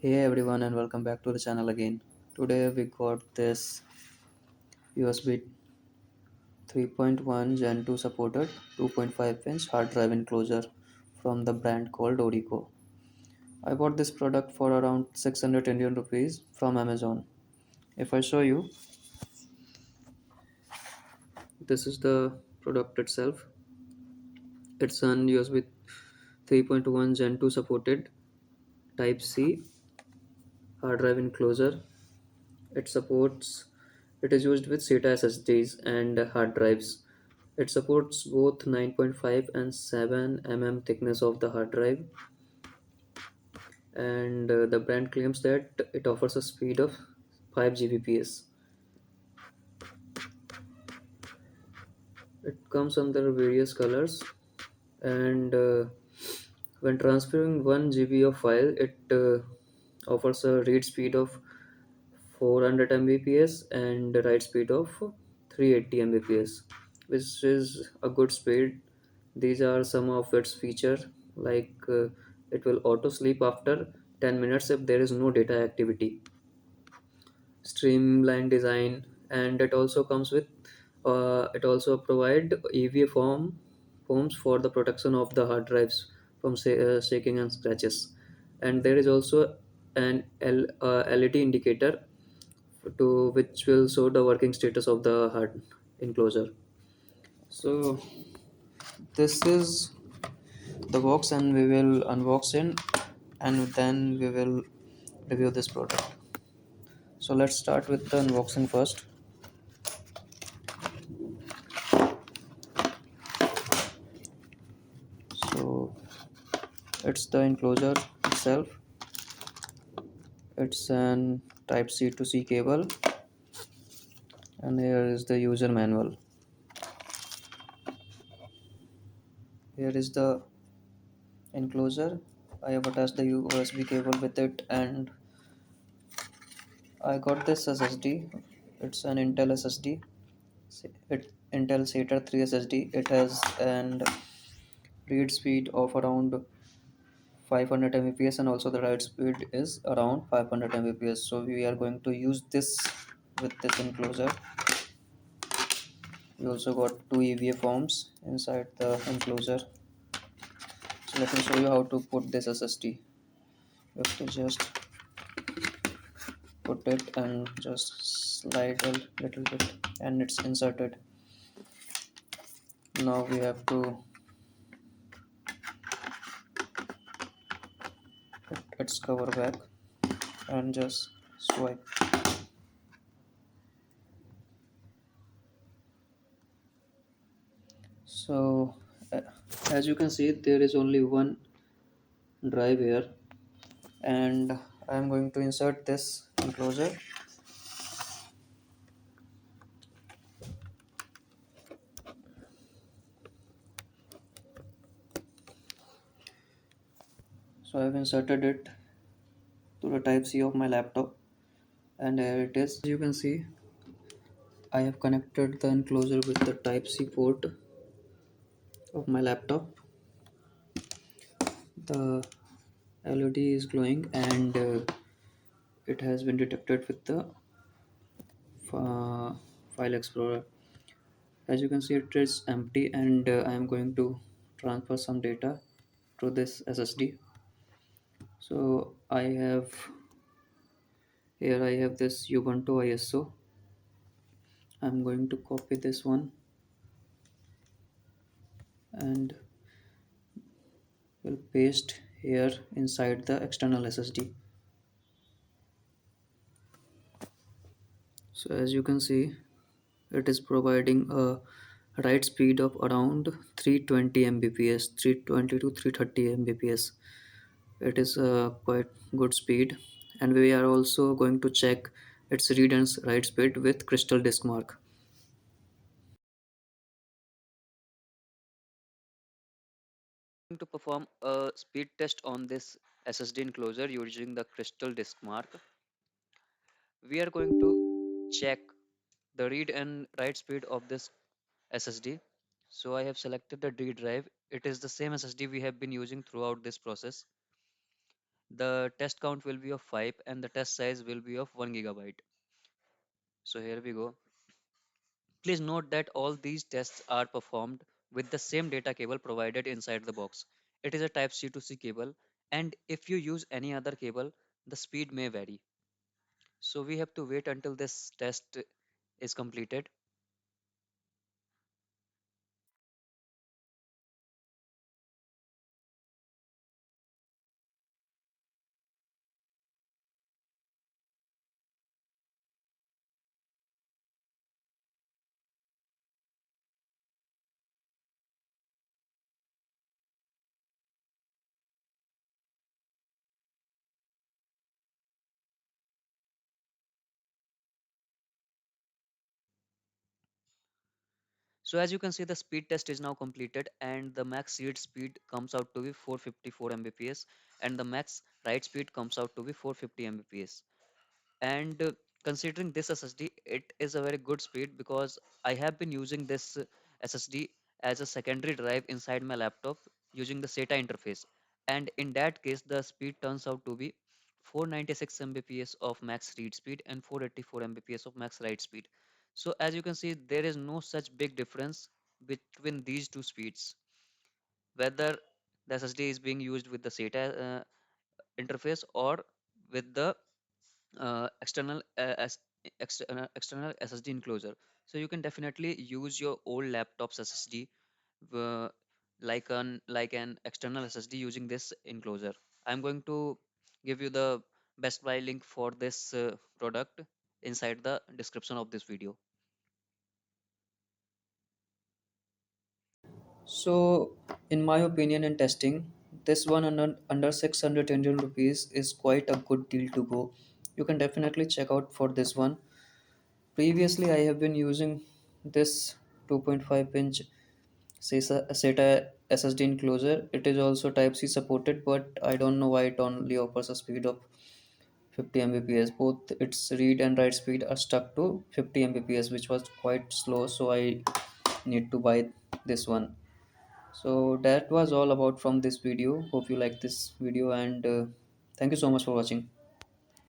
Hey everyone and welcome back to the channel again. Today we got this USB 3.1 Gen 2 supported 2.5-inch hard drive enclosure from the brand called ORICO. I bought this product for around 600 Indian rupees from Amazon. If I show you, this is the product itself. It's an USB 3.1 Gen 2 supported Type C hard drive enclosure. It supports it is used with SATA SSDs and hard drives. It supports both 9.5 and 7 thickness of the hard drive, and the brand claims that it offers a speed of 5 Gbps. It comes under various colors, and when transferring 1 GB of file, it offers a read speed of 400 Mbps and a write speed of 380 Mbps, which is a good speed. These are some of its feature, like it will auto sleep after 10 minutes if there is no data activity, streamlined design, and it also comes with it also provide EVA foams for the protection of the hard drives from shaking and scratches. And there is also an LED indicator to which will show the working status of the hard enclosure. So this is the box, and we will unbox it, and then we will review this product. So let's start with the unboxing first. So it's the enclosure itself. It's an type C to C cable, and here is the user manual. Here is the enclosure. I have attached the USB cable with it, and I got this SSD. It's an Intel SSD. Intel SATA 3 SSD. It has an read speed of around 500 Mbps, and also the write speed is around 500 Mbps. So we are going to use this with this enclosure. We also got two EVA forms inside the enclosure. So let me show you how to put this SSD. You have to just put it and just slide a little bit, and it's inserted. Now we have to put its cover back and just swipe. So uh, as you can see, there is only one drive here, and I'm going to insert this enclosure. So I've inserted it to the type C of my laptop, and here it is. As you can see, I have connected the enclosure with the type C port of my laptop. The LED is glowing, and it has been detected with the file explorer. As you can see, it is empty, and I am going to transfer some data to this SSD. So I have this Ubuntu ISO. I'm going to copy this one and will paste here inside the external SSD. So as you can see, it is providing a write speed of around 320 Mbps, 320 to 330 Mbps. It is a quite good speed, and we are also going to check its read and write speed with CrystalDiskMark. Going to perform a speed test on this SSD enclosure using the CrystalDiskMark. We are going to check the read and write speed of this SSD. So I have selected the D drive. It is the same SSD we have been using throughout this process. The test count will be of 5 and the test size will be of 1 gigabyte. So here we go. Please note that all these tests are performed with the same data cable provided inside the box. It is a type C to C cable, and if you use any other cable, the speed may vary. So we have to wait until this test is completed. So as you can see, the speed test is now completed and the max read speed comes out to be 454 Mbps and the max write speed comes out to be 450 Mbps. And considering this SSD, it is a very good speed because I have been using this SSD as a secondary drive inside my laptop using the SATA interface. And in that case, the speed turns out to be 496 Mbps of max read speed and 484 Mbps of max write speed. So as you can see, there is no such big difference between these two speeds. Whether the SSD is being used with the SATA interface or with the external external SSD enclosure. So you can definitely use your old laptop's SSD uh, like an external SSD using this enclosure. I'm going to give you the Best Buy link for this product inside the description of this video. So, in my opinion and testing, this one under 600 Indian rupees is quite a good deal to go. You can definitely check out for this one. Previously, I have been using this 2.5-inch SATA SSD enclosure. It is also Type C supported, but I don't know why it only offers a speed of 50 Mbps. Both its read and write speed are stuck to 50 Mbps, which was quite slow. So I need to buy this one. So that was all about from this video. Hope you like this video, and thank you so much for watching.